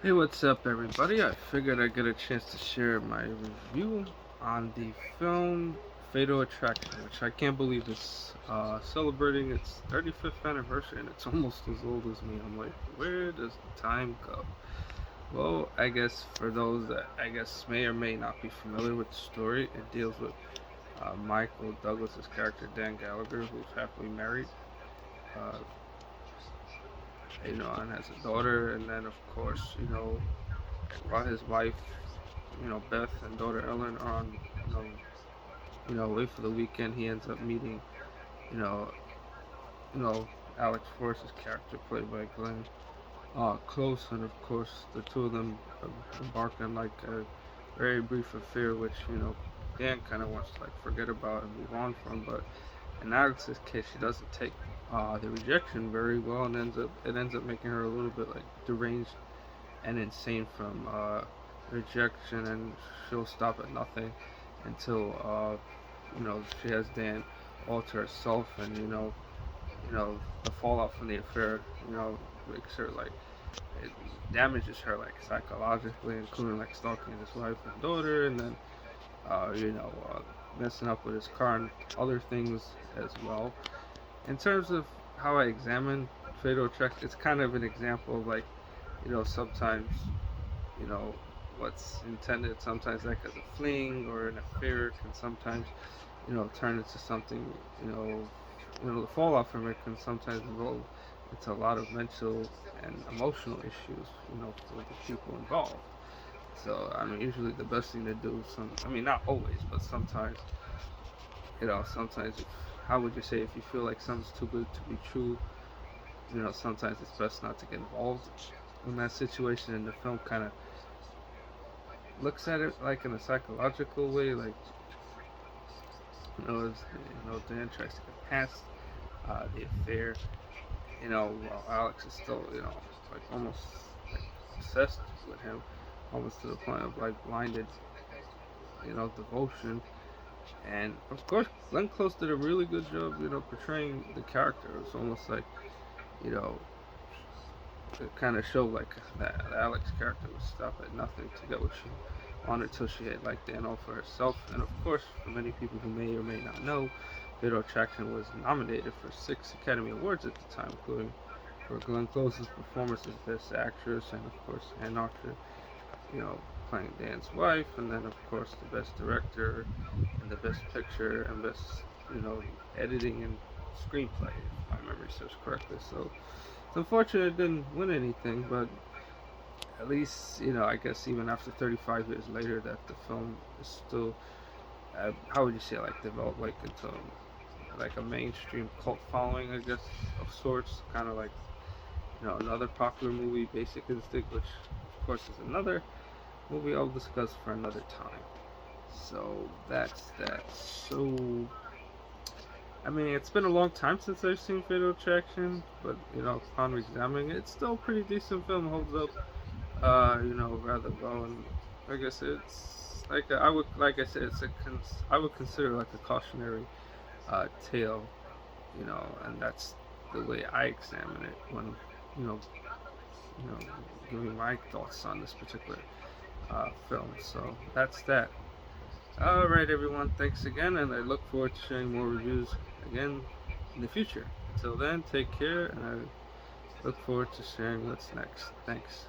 Hey, what's up, everybody? I figured I'd get a chance to share my review on the film Fatal Attraction, which I can't believe is celebrating its 35th anniversary, and it's almost as old as me. I'm like, where does the time go? Well, I guess for those that I guess may or may not be familiar with the story, it deals with Michael Douglas's character Dan Gallagher, who's happily married, uh, and has a daughter, and then of course, while his wife, Beth and daughter Ellen are on, away for the weekend. He ends up meeting, you know, you know, Alex Forrest's character played by Glenn Close, and of course the two of them embark on like a very brief affair, which Dan kind of wants to like forget about and move on from. But in Alex's case, she doesn't take the rejection very well, and ends up making her a little bit like deranged and insane from rejection, and she'll stop at nothing until she has Dan all to herself, and the fallout from the affair, makes her like it damages her like psychologically, including like stalking his wife and daughter, and then messing up with his car and other things as well. In terms of how I examine Fatal Attraction, it's kind of an example of like sometimes you know what's intended sometimes like as a fling or an affair can sometimes turn into something you know the fallout from it can sometimes involve into a lot of mental and emotional issues for the people involved. So I mean usually the best thing to do, not always, but sometimes sometimes if, how would you say, if you feel like something's too good to be true, sometimes it's best not to get involved in that situation. And the film kind of looks at it like in a psychological way, like as Dan tries to get past the affair. While Alex is still like almost like obsessed with him, almost to the point of like blinded devotion. And of course, Glenn Close did a really good job, portraying the character. It's almost like you know it kind of showed like that Alex character would stop at nothing to get what she wanted till she had like Dan all for herself. And of course, for many people who may or may not know, Fatal Attraction was nominated for 6 Academy Awards at the time, including for Glenn Close's performance as Best Actress, and of course Anne Archer, you know, playing Dan's wife, and then of course the Best Director, and the Best Picture, and Best, you know, Editing and Screenplay, if my memory serves correctly. So it's unfortunate it didn't win anything, but at least I guess even after 35 years later, that the film is still, how would you say, like developed like into like a mainstream cult following, I guess, of sorts, kind of like another popular movie, Basic Instinct, which of course is another movie I'll discuss for another time. So that's that. So I mean, it's been a long time since I've seen Fatal Attraction, but upon examining it, it's still a pretty decent film. Holds up, rather well, and like I said, it's like I would, like I said, I would consider like a cautionary tale, and that's the way I examine it when you know, you know, giving my thoughts on this particular film. So that's that. All right, everyone. Thanks again, and I look forward to sharing more reviews again in the future. Until then, take care, and I look forward to sharing what's next. Thanks.